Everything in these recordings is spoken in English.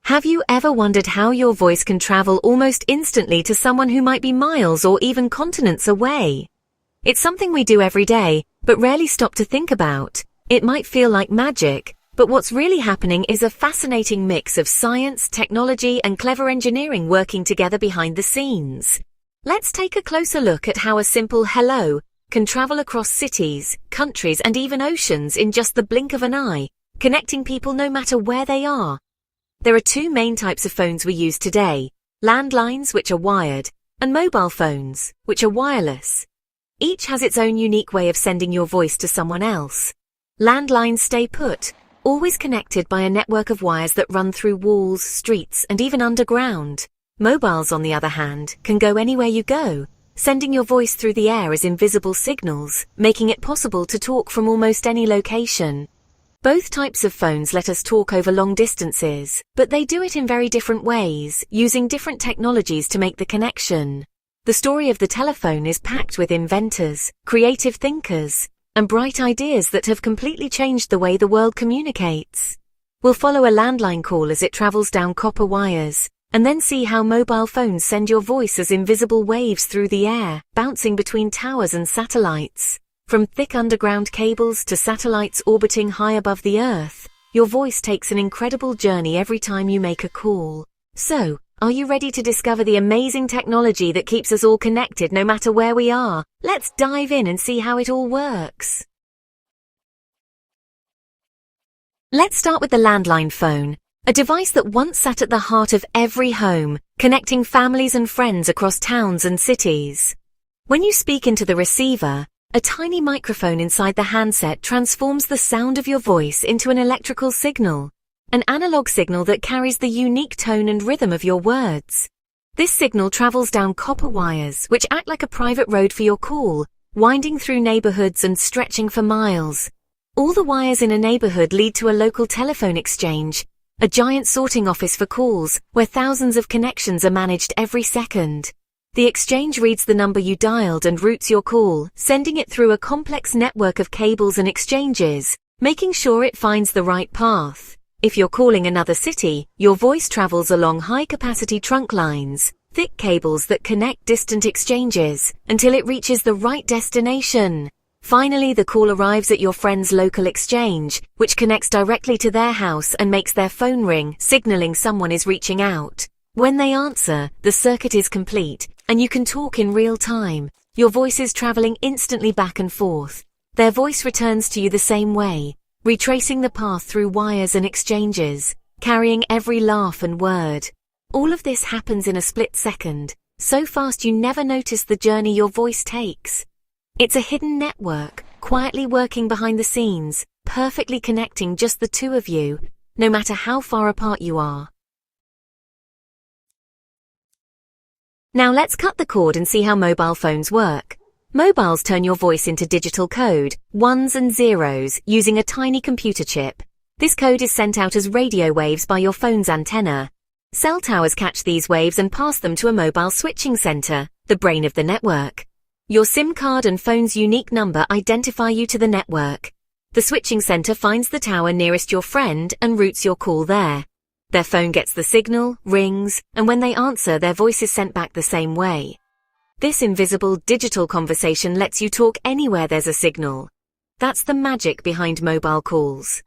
Have you ever wondered how your voice can travel almost instantly to someone who might be miles or even continents away? It's something we do every day, but rarely stop to think about. It might feel like magic, but what's really happening is a fascinating mix of science, technology, and clever engineering working together behind the scenes. Let's take a closer look at how a simple hello can travel across cities, countries, and even oceans in just the blink of an eye, connecting people no matter where they are. There are two main types of phones we use today: landlines, which are wired, and mobile phones, which are wireless. Each has its own unique way of sending your voice to someone else. Landlines stay put, always connected by a network of wires that run through walls, streets, and even underground. Mobiles, on the other hand, can go anywhere you go, sending your voice through the air as invisible signals, making it possible to talk from almost any location. Both types of phones let us talk over long distances, but they do it in very different ways, using different technologies to make the connection. The story of the telephone is packed with inventors, creative thinkers, and bright ideas that have completely changed the way the world communicates. We'll follow a landline call as it travels down copper wires, and then see how mobile phones send your voice as invisible waves through the air, bouncing between towers and satellites. From thick underground cables to satellites orbiting high above the Earth, your voice takes an incredible journey every time you make a call. So, are you ready to discover the amazing technology that keeps us all connected no matter where we are? Let's dive in and see how it all works. Let's start with the landline phone, a device that once sat at the heart of every home, connecting families and friends across towns and cities. When you speak into the receiver, a tiny microphone inside the handset transforms the sound of your voice into an electrical signal, an analog signal that carries the unique tone and rhythm of your words. This signal travels down copper wires, which act like a private road for your call, winding through neighborhoods and stretching for miles. All the wires in a neighborhood lead to a local telephone exchange, a giant sorting office for calls, where thousands of connections are managed every second. The exchange reads the number you dialed and routes your call, sending it through a complex network of cables and exchanges, making sure it finds the right path. If you're calling another city, your voice travels along high-capacity trunk lines, thick cables that connect distant exchanges, until it reaches the right destination. Finally, the call arrives at your friend's local exchange, which connects directly to their house and makes their phone ring, signaling someone is reaching out. When they answer, the circuit is complete, and you can talk in real time. Your voice is traveling instantly back and forth. Their voice returns to you the same way, retracing the path through wires and exchanges, carrying every laugh and word. All of this happens in a split second, so fast you never notice the journey your voice takes. It's a hidden network, quietly working behind the scenes, perfectly connecting just the two of you, no matter how far apart you are. Now let's cut the cord and see how mobile phones work. Mobiles turn your voice into digital code, ones and zeros, using a tiny computer chip. This code is sent out as radio waves by your phone's antenna. Cell towers catch these waves and pass them to a mobile switching center, the brain of the network. Your SIM card and phone's unique number identify you to the network. The switching center finds the tower nearest your friend and routes your call there. Their phone gets the signal, rings, and when they answer, their voice is sent back the same way. This invisible digital conversation lets you talk anywhere there's a signal. That's the magic behind mobile calls.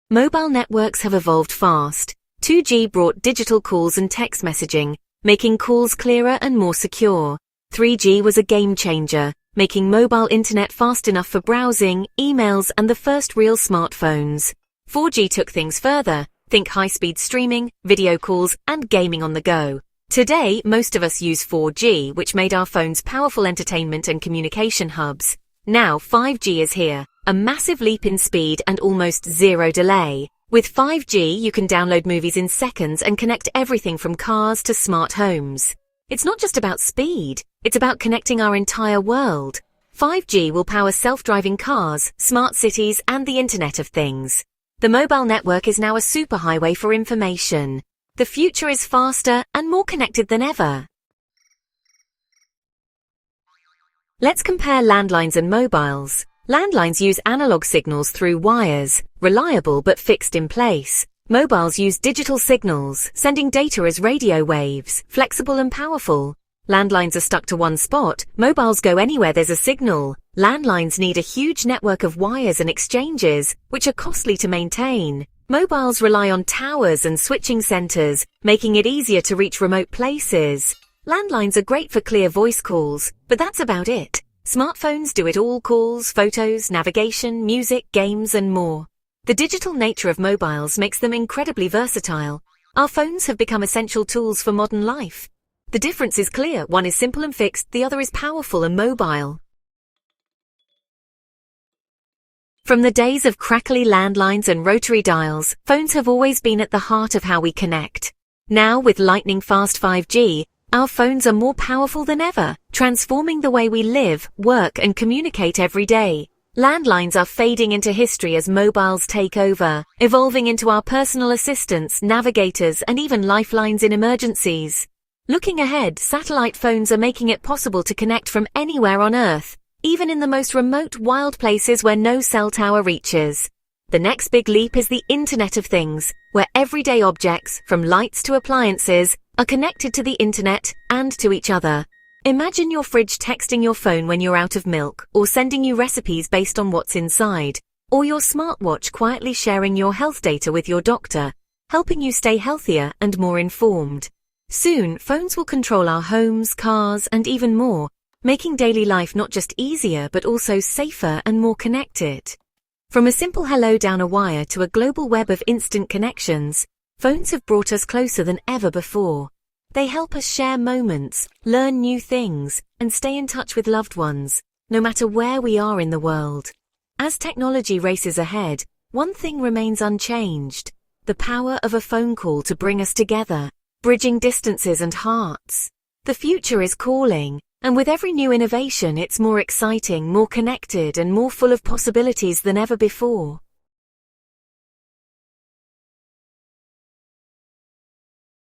Mobile networks have evolved fast. 2G brought digital calls and text messaging, making calls clearer and more secure. 3G was a game changer, making mobile internet fast enough for browsing, emails, and the first real smartphones. 4G took things further. Think high-speed streaming, video calls, and gaming on the go. Today, most of us use 4G, which made our phones powerful entertainment and communication hubs. Now 5G is here, a massive leap in speed and almost zero delay. With 5G, you can download movies in seconds and connect everything from cars to smart homes. It's not just about speed, it's about connecting our entire world. 5G will power self-driving cars, smart cities, and the Internet of Things. The mobile network is now a superhighway for information. The future is faster and more connected than ever. Let's compare landlines and mobiles. Landlines use analog signals through wires, reliable but fixed in place. Mobiles use digital signals, sending data as radio waves, flexible and powerful. Landlines are stuck to one spot, mobiles go anywhere there's a signal. Landlines need a huge network of wires and exchanges, which are costly to maintain. Mobiles rely on towers and switching centers, making it easier to reach remote places. Landlines are great for clear voice calls, but that's about it. Smartphones do it all: calls, photos, navigation, music, games, and more. The digital nature of mobiles makes them incredibly versatile. Our phones have become essential tools for modern life. The difference is clear: one is simple and fixed, the other is powerful and mobile. From the days of crackly landlines and rotary dials, phones have always been at the heart of how we connect. Now, with lightning-fast 5G, our phones are more powerful than ever, transforming the way we live, work, and communicate every day. Landlines are fading into history as mobiles take over, evolving into our personal assistants, navigators, and even lifelines in emergencies. Looking ahead, satellite phones are making it possible to connect from anywhere on Earth, even in the most remote, wild places where no cell tower reaches. The next big leap is the Internet of Things, where everyday objects, from lights to appliances, are connected to the internet and to each other. Imagine your fridge texting your phone when you're out of milk, or sending you recipes based on what's inside, or your smartwatch quietly sharing your health data with your doctor, helping you stay healthier and more informed. Soon, phones will control our homes, cars, and even more, making daily life not just easier but also safer and more connected. From a simple hello down a wire to a global web of instant connections, phones have brought us closer than ever before. They help us share moments, learn new things, and stay in touch with loved ones, no matter where we are in the world. As technology races ahead, one thing remains unchanged: the power of a phone call to bring us together, bridging distances and hearts. The future is calling, and with every new innovation, it's more exciting, more connected, and more full of possibilities than ever before.